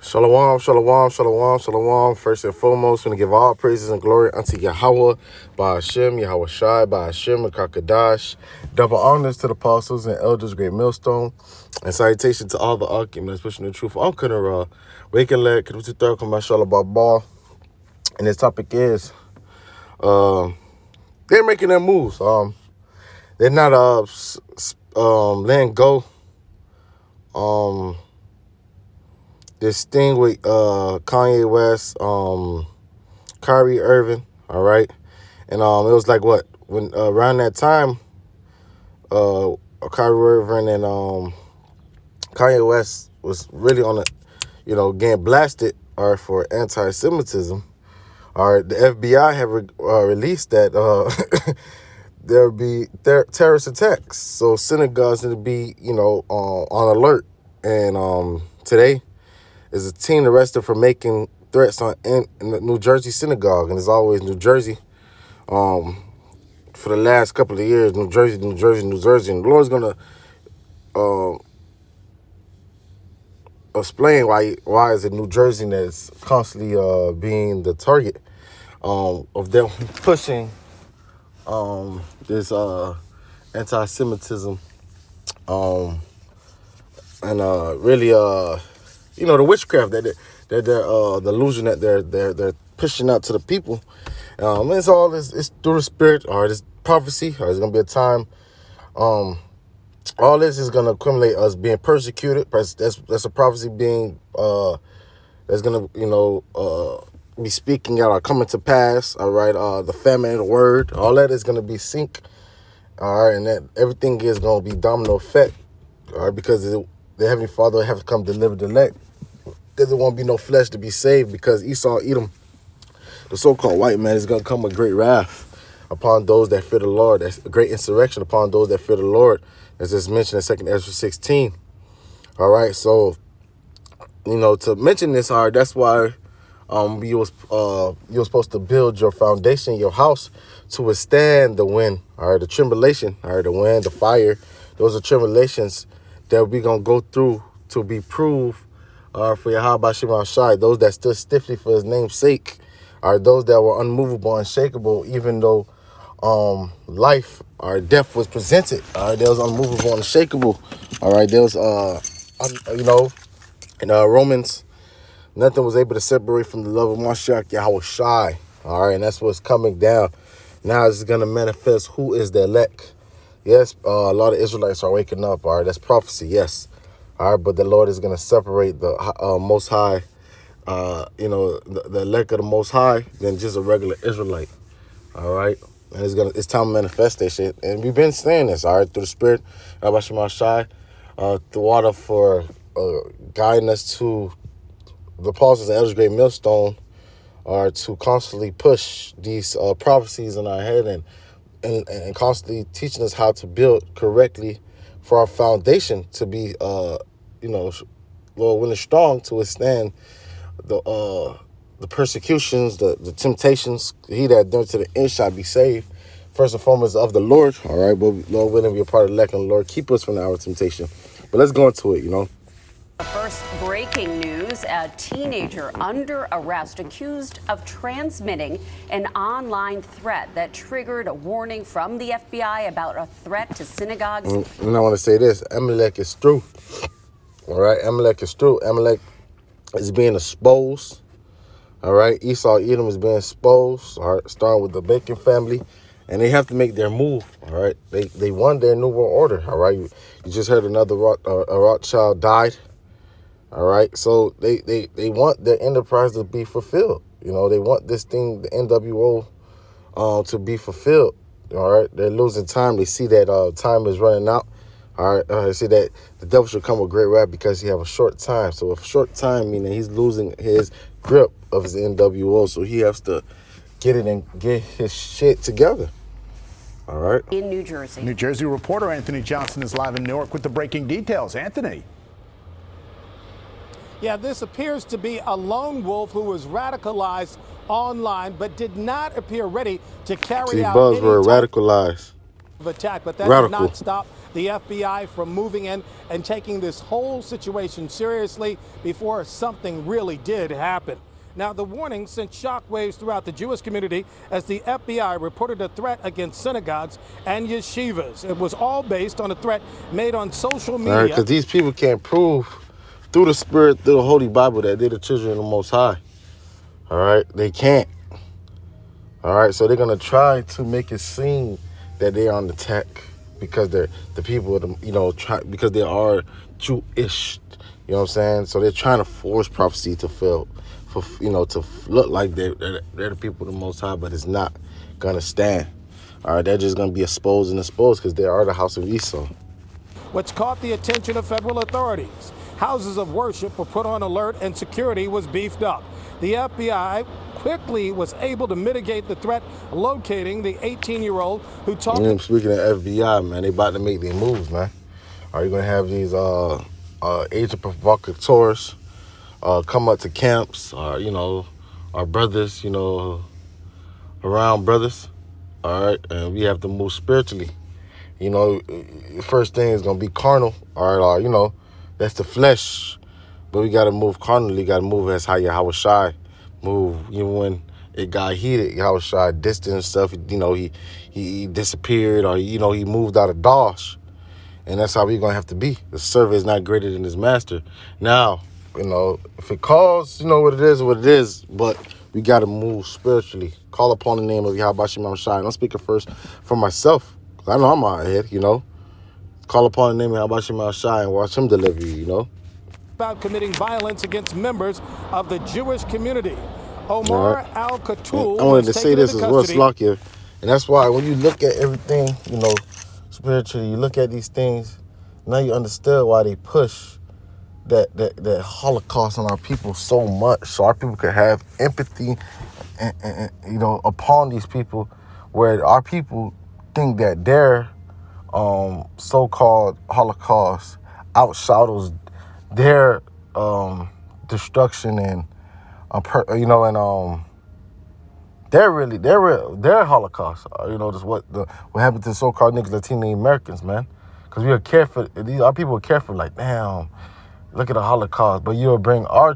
Shalom, shalom, shalom, shalom. First and foremost, we want to give all praises and glory unto Yahweh, by Hashem, Yahweh Shai, by Hashem, and Kakadash. Double honors to the apostles and elders, great millstone. And salutation to all the arguments, pushing the truth. I'm Kunara, waking leg, Kutu Mashallah Baba. And this topic is, they're making their moves. They're not letting go. This thing with Kanye West, Kyrie Irving, all right? And it was like what? When around that time, Kyrie Irving and Kanye West was really on a, getting blasted, all right, for anti-Semitism. All right, the FBI have released that there'll be terrorist attacks. So synagogues need to be, on alert. And today is a teen arrested for making threats in the New Jersey synagogue. And it's always New Jersey. For the last couple of years, New Jersey. And the Lord's going to explain why is it New Jersey that's constantly being the target of them pushing this anti-Semitism and really the witchcraft that they're the illusion that they're pushing out to the people. It's all it's through the spirit, or this prophecy, or it's gonna be a time. All this is gonna accumulate us being persecuted. That's a prophecy being that's gonna be speaking out or coming to pass. All right, the famine of the word, all that is gonna be sync. All right, and that everything is gonna be domino effect. All right, because the Heavenly Father have to come deliver the elect. There won't be no flesh to be saved, because Esau, Edom, the so-called white man, is going to come with great wrath upon those that fear the Lord. That's a great insurrection upon those that fear the Lord, as is mentioned in 2 Ezra 16. All right, so, to mention this, all right, that's why you was supposed to build your foundation, your house, to withstand the wind, all right, the tribulation, all right, the wind, the fire. Those are tribulations that we're going to go through to be proved for Yahweh Shema Shai. Those that stood stiffly for his name's sake are those that were unmovable, unshakable, even though life or death was presented. All right, they was unmovable, unshakable. All right, there was, in Romans, nothing was able to separate from the love of Mashiach Yahweh Shai. All right, and that's what's coming down. Now it's going to manifest who is the elect. Yes, a lot of Israelites are waking up. All right, that's prophecy, yes. All right, but the Lord is going to separate the Most High, the elect of the Most High, than just a regular Israelite. All right, and it's time to manifest that shit. And we've been saying this, all right, through the Spirit, Yahweh Shema Shai, the water for guiding us to the apostles and elders, great millstone, are to constantly push these prophecies in our head and constantly teaching us how to build correctly for our foundation to be, Lord willing, strong to withstand the persecutions, the temptations. He that done to the end shall be saved. First and foremost of the Lord, all right, but Lord willing, be a part of the elect, and Lord keep us from the hour of temptation. But let's go into it, First breaking news, a teenager under arrest accused of transmitting an online threat that triggered a warning from the FBI about a threat to synagogues. And I want to say this, Amalek is through. All right, Amalek is through. Amalek is being exposed. All right, Esau, Edom is being exposed, all right, starting with the Bacon family. And they have to make their move, all right? They won their New World Order, all right? You just heard another Rothschild died. All right, so they want their enterprise to be fulfilled. They want this thing, the NWO, to be fulfilled. All right, they're losing time. They see that time is running out. All right, they see that the devil should come with great wrath because he have a short time. So a short time meaning he's losing his grip of his NWO. So he has to get it and get his shit together. All right. In New Jersey. New Jersey reporter Anthony Johnson is live in Newark with the breaking details. Anthony. Yeah, this appears to be a lone wolf who was radicalized online, but did not appear ready to carry out any buzzword, type radicalized. of attack. But that Radical. did not stop the FBI from moving in and taking this whole situation seriously before something really did happen. Now, the warning sent shockwaves throughout the Jewish community as the FBI reported a threat against synagogues and yeshivas. It was all based on a threat made on social media. Because these people can't prove through the Spirit, through the Holy Bible, that they're the children of the Most High. All right? They can't. All right? So they're going to try to make it seem that they're on the attack because they're the people, because they are Jewish. You know what I'm saying? So they're trying to force prophecy to fail, to look like they're the people of the Most High, but it's not going to stand. All right? They're just going to be exposed because they are the house of Esau. Which caught the attention of federal authorities. Houses of worship were put on alert and security was beefed up. The FBI quickly was able to mitigate the threat, locating the 18-year-old who talked. Speaking of FBI, man, they about to make their moves, man. Are you going to have these agent provocateurs come up to camps, our brothers, around brothers, all right? And we have to move spiritually. First thing is going to be carnal, all right? That's the flesh. But we got to move carnally. Got to move as how Yahweh Shai move. When it got heated, Yahweh Shai distant stuff, he disappeared, or, he moved out of Dosh. And that's how we're going to have to be. The servant is not greater than his master. Now, if it calls, what it is, but we got to move spiritually. Call upon the name of Yahweh Shai Shai. I'm speaking first for myself. I know I'm out here, Call upon the name of Yahweh Shai and watch him deliver you, About committing violence against members of the Jewish community. Omar Al-Katul. I wanted to say this as well, Slakia. And that's why when you look at everything, spiritually, you look at these things, now you understand why they push that Holocaust on our people so much, so our people could have empathy and upon these people, where our people think that their so-called Holocaust outshadows their destruction and their Holocaust. Just what happened to the so-called niggas, Latino Americans, man. Because we are careful. Our people are careful. Like, damn, look at the Holocaust. But you'll bring our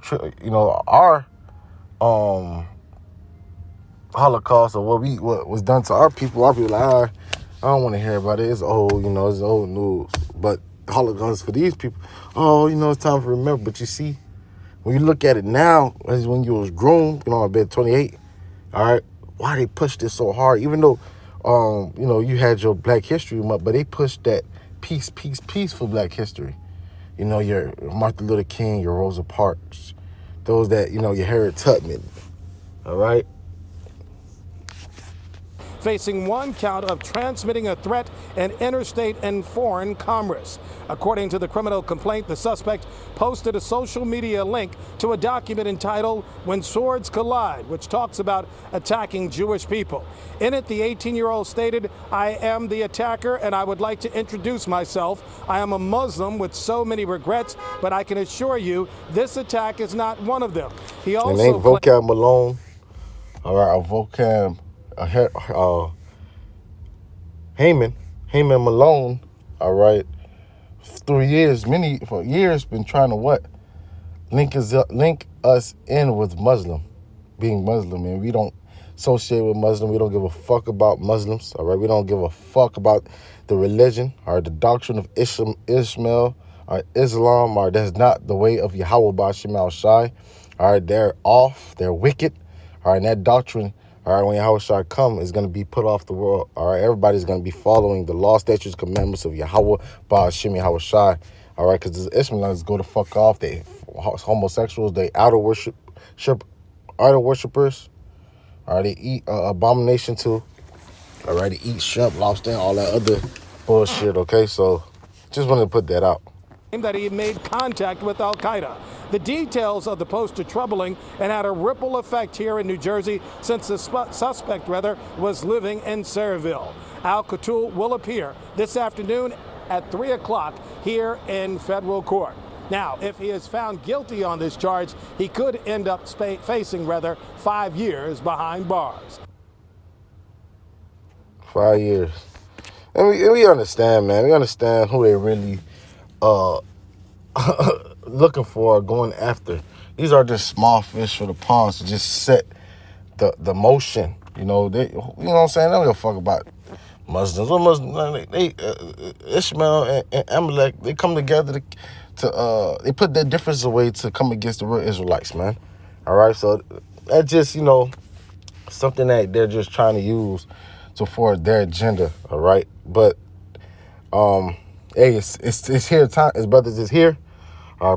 Holocaust, or what was done to our people. Our people like, I don't want to hear about it. It's old, it's old news. But Holocaust for these people, it's time to remember. But you see, when you look at it now, as when you was grown, I've been 28, all right, why they pushed this so hard? Even though, you had your Black History Month, but they pushed that peace for Black history. Your Martin Luther King, your Rosa Parks, those that, your Harriet Tubman, all right? Facing one count of transmitting a threat in interstate and foreign commerce. According to the criminal complaint, the suspect posted a social media link to a document entitled When Swords Collide, which talks about attacking Jewish people. In it, the 18-year-old stated, "I am the attacker and I would like to introduce myself. I am a Muslim with so many regrets, but I can assure you this attack is not one of them." He also and ain't Vocab Malone, all right, a Vocab Haman Malone, all right, for years been trying to link us in with being Muslim, and we don't associate with Muslim. We don't give a fuck about Muslims, all right. We don't give a fuck about the religion or the doctrine of Ishmael or Islam, or that's not the way of Yahweh Ba'Shem Shai. All right, they're off, they're wicked, all right, and that doctrine, all right, when Yahweh Shai come, is going to be put off the world. All right, everybody's going to be following the law, statutes, commandments of Yahweh, Ba'Shem Yahweh Shai. All right, because the Ishmaelites go the fuck off. They homosexuals, they idol worshipers. All right, they eat abomination too. All right, they eat shrimp, lobster, and all that other bullshit. Okay, so just wanted to put that out. That he made contact with Al-Qaeda. The details of the post are troubling and had a ripple effect here in New Jersey since the suspect was living in Sayreville. Al-Katul will appear this afternoon at 3 o'clock here in federal court. Now, if he is found guilty on this charge, he could end up facing 5 years behind bars. 5 years. And we understand, man. We understand who they really uh looking for, going after. These are just small fish for the ponds to just set the motion. You know, they, you know what I'm saying? They don't give a fuck about Muslims. What Muslims? Ishmael and Amalek, they come together to they put their differences away to come against the real Israelites, man. All right, so that's just, you know, something that they're just trying to use to forward their agenda. All right, but hey, it's here. Time, his brothers is here.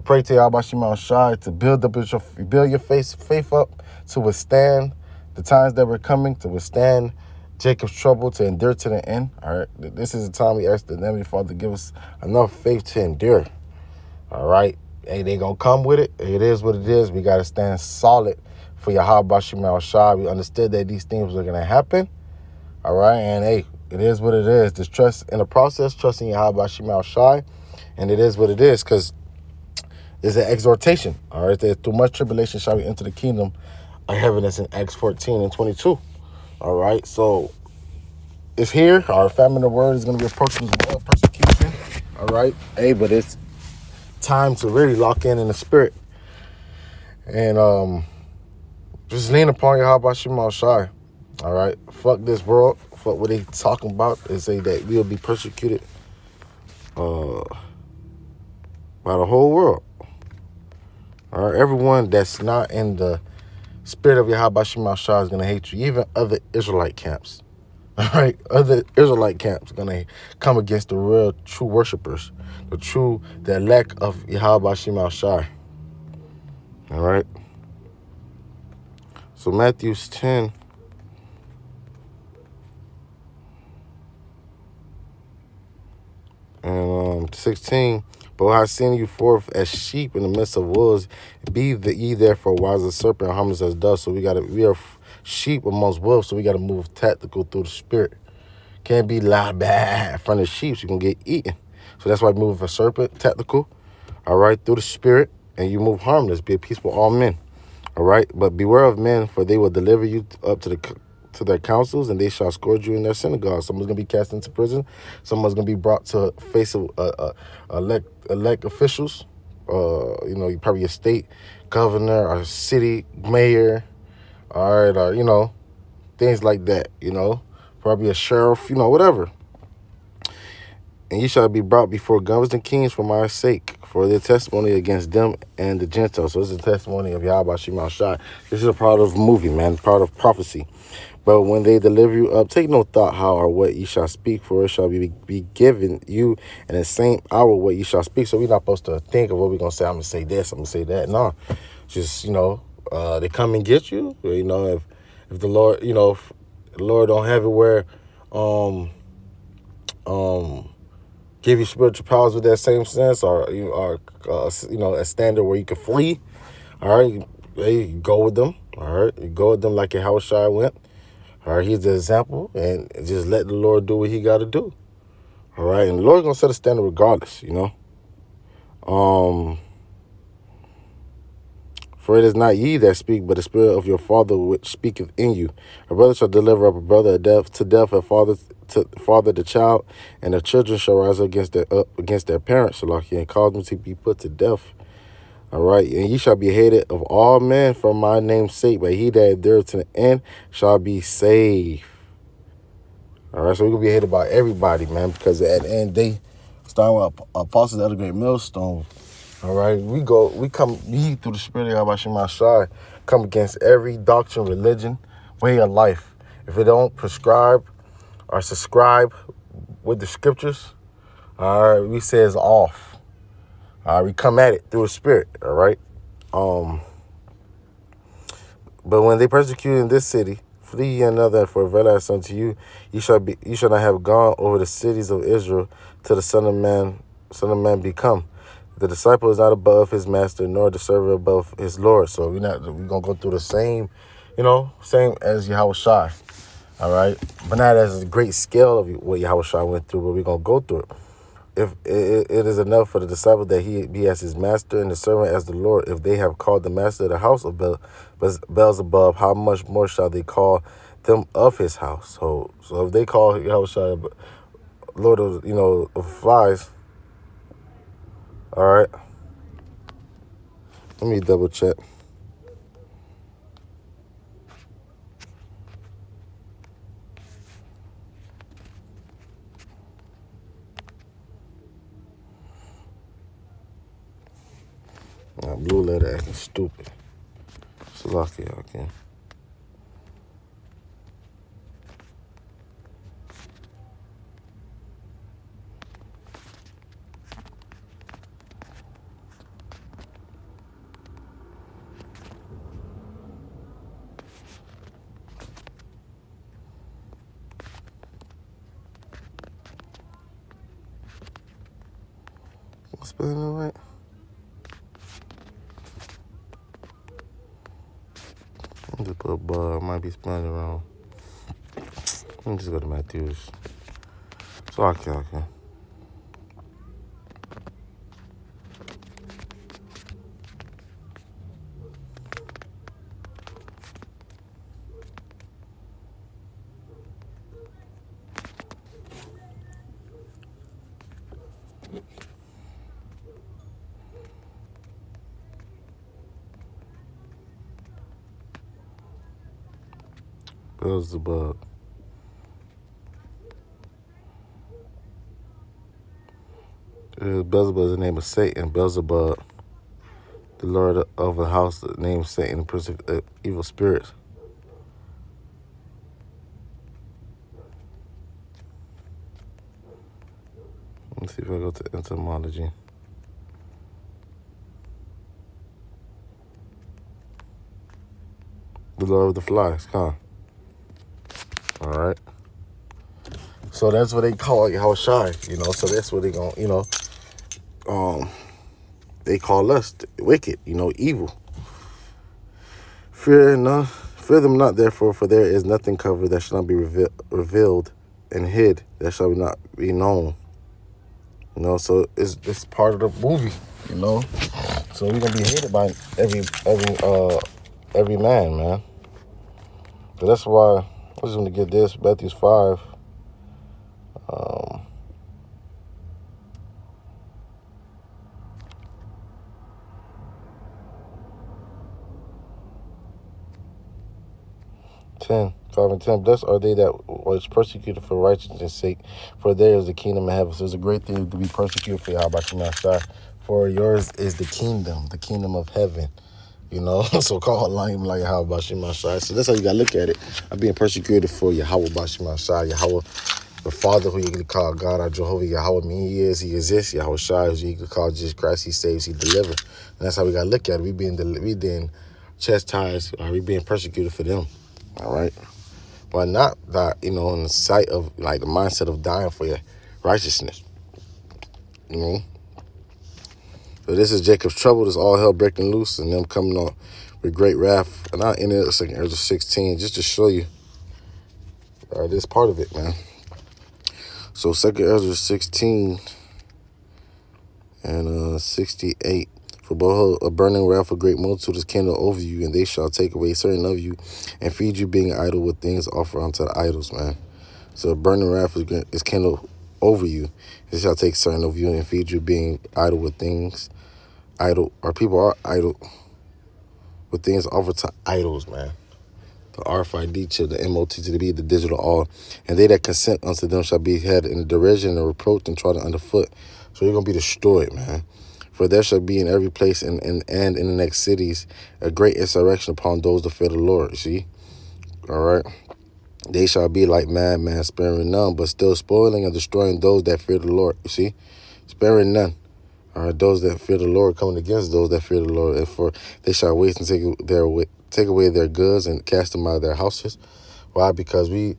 Pray to Yahweh Shema Shai to build your faith up to withstand the times that were coming, to withstand Jacob's trouble, to endure to the end. All right, this is the time we ask the Heavenly Father to give us enough faith to endure. All right, hey, they gonna come with it. It is what it is. We gotta stand solid for Yahweh Shema Shai. We understood that these things were gonna happen. All right, and hey, it is what it is. Just trust in the process, trusting Yahweh Shema Shai, and it is what it is, because it's an exhortation. All right, that through much tribulation shall we enter the kingdom of heaven. That's in Acts 14:22. All right, so it's here. Our famine of the word is going to be approaching as well, persecution. All right, hey, but it's time to really lock in the spirit and just lean upon Yahweh Shema Shai. All right, fuck this world. Fuck what they talking about. They say that we'll be persecuted by the whole world. All right, everyone that's not in the spirit of Yahweh Shema Shai is going to hate you. Even other Israelite camps. All right, other Israelite camps are going to come against the real, true worshipers, the elect of Yahweh Shema Shai. All right. So Matthew 10. And 16, but I send you forth as sheep in the midst of wolves. Be ye therefore wise as serpent and harmless as dove. So we are sheep amongst wolves, so we gotta move tactical through the spirit. Can't be loud bad in front of sheep, so you can get eaten. So that's why we move a serpent, tactical, all right, through the spirit, and you move harmless, be a peaceful all men. All right, but beware of men, for they will deliver you up to their councils, and they shall scourge you in their synagogues. Someone's going to be cast into prison. Someone's going to be brought to face of elect officials. You know, probably a state governor or city mayor. All right, or, you know, things like that, you know. Probably a sheriff, you know, whatever. And you shall be brought before governors and kings for my sake, for their testimony against them and the Gentiles. So this is a testimony of Yahweh Shema Shai. This is a part of a movie, man, part of prophecy. But when they deliver you up, take no thought how or what ye shall speak, for it shall be given you in the same hour what ye shall speak. So we're not supposed to think of what we're going to say. I'm going to say this, I'm going to say that. No, just, you know, they come and get you. You know, if the Lord, you know, if the Lord don't have it where give you spiritual powers with that same sense, or you are, you know, a standard where you can flee. All right, you go with them. All right, you go with them like Yahushua went. All right, he's the example, and just let the Lord do what he got to do. All right, and the Lord's going to set a standard regardless, you know. For it is not ye that speak, but the Spirit of your Father which speaketh in you. A brother shall deliver up a brother to death, a father the child, and the children shall rise up against their parents, and cause them to be put to death. All right, and ye shall be hated of all men for my name's sake, but he that endureth to the end shall be saved. All right, so we're going to be hated by everybody, man, because at the end they starting with Apostles of the Great Millstone. All right, we come through the Spirit of Yahweh Shema Shai, come against every doctrine, religion, way of life. If it don't prescribe or subscribe with the scriptures, all right, we say it's off. We come at it through the Spirit, all right? But when they persecute in this city, flee ye another, for verily I say unto you, you shall not have gone over the cities of Israel till the Son of Man be come. The disciple is not above his master, nor the servant above his Lord. So we're gonna go through the same, you know, same as Yahushua, all right? But not as a great scale of what Yahushua went through, but we're gonna go through it. If it is enough for the disciple that he be as his master and the servant as the Lord, if they have called the master of the house of Beelzebub, how much more shall they call them of his household? So if they call Yahushua Lord of, of Flies. All right. Let me double check. Now, Blue Letter acting stupid. Salakia, okay. I'm spelling it right. I'm just put a bug. I might be spelling it wrong. Let me just go to Matthews. Salakia, okay. Beelzebub. Beelzebub is the name of Satan. Beelzebub, the lord of a house, the name of Satan, the prince of evil spirits. Let's see if I go to etymology. The Lord of the Flies, huh? All right. So that's what they call Yahweh Shai, So that's what they gonna, they call us wicked, evil. Fear them not, therefore, for there is nothing covered that shall not be revealed, and hid that shall not be known. So it's part of the movie, So we're gonna be hated by every man. So that's why I just want to get this, Matthew 5. 5 and 10. Blessed are they that was persecuted for righteousness' sake, for theirs is the kingdom of heaven. So it's a great thing to be persecuted for Yahweh Shai. For yours is the kingdom of heaven. So call Elohim like Yahweh Shai. So that's how you gotta look at it. I'm being persecuted for Yahweh Shai, Yahweh, the Father, who you can call God, our Jehovah. Yahweh, He exists. Yahweh Shai, who you can call Jesus Christ. He saves, He delivers. And that's how we gotta look at it. We being chastised, or we being persecuted for them. All right. But not that, in the sight of, the mindset of dying for your righteousness. So this is Jacob's trouble. This all hell breaking loose and them coming on with great wrath. And I'll end it at 2 Ezra 16 just to show you this part of it, man. So 2 Ezra 16 and 68. For behold, a burning wrath of great multitude is kindled over you, and they shall take away certain of you, and feed you being idle with things offered unto the idols, man. So a burning wrath is kindled over you. They shall take certain of you, and feed you being idle with things. People are idle with things offered to idols, man. The RFID chip, the MOT to the B, the digital all. And they that consent unto them shall be had in derision and reproach and trodden underfoot. So you're going to be destroyed, man. For there shall be in every place and in the next cities a great insurrection upon those that fear the Lord. You see? All right. They shall be like madmen, sparing none, but still spoiling and destroying those that fear the Lord. You see? Sparing none. All right. Those that fear the Lord coming against those that fear the Lord. And for they shall waste and take away their goods and cast them out of their houses. Why? Because we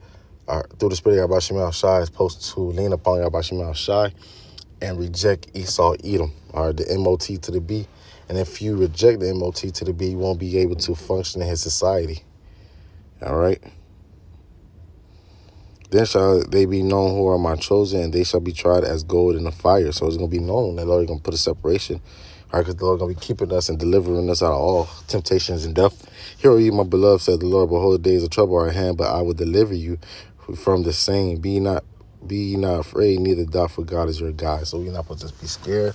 are, through the Spirit of Yahweh Shai, is supposed to lean upon Yahweh Shai and reject Esau, Edom, or the MOT to the B. And if you reject the MOT to the B, you won't be able to function in his society. All right? Then shall they be known who are my chosen, and they shall be tried as gold in the fire. So it's going to be known that the Lord is going to put a separation. All right, because the Lord is going to be keeping us and delivering us out of all temptations and death. Hear, O ye, my beloved, said the Lord, behold, the days of trouble are at hand, but I will deliver you from the same. Be Be ye not afraid, neither doubt, for God is your guide. So we're not supposed to just be scared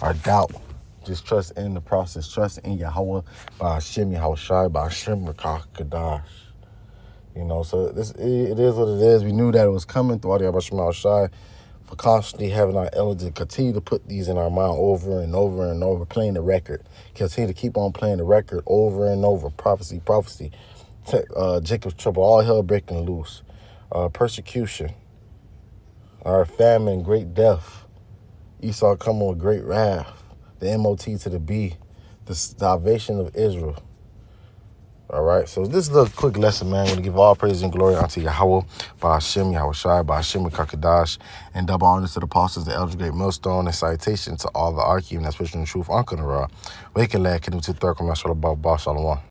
or doubt. Just trust in the process. Trust in Yahweh, by Hashem, Yahweh Shai, by Hashem, Kadash. You know, so it is what it is. We knew that it was coming through the Hashem, Yahweh Shai, for constantly having our elders continue to put these in our mind over and over and over, playing the record. Continue to keep on playing the record over and over. Prophecy. Jacob's trouble, all hell breaking loose. Persecution. Our famine, great death. Esau coming with great wrath. The MOT to the B. The salvation of Israel. All right, so this is a quick lesson, man. I'm going to give all praise and glory unto Yahweh, by Hashem, Yahweh Shai, by Hashem, Kakadash, and double honors to the apostles, the elders, great millstone, and citation to all the archive and expression of truth, Uncle Nara. Wake and lad, Kingdom to third, come out, Shalom.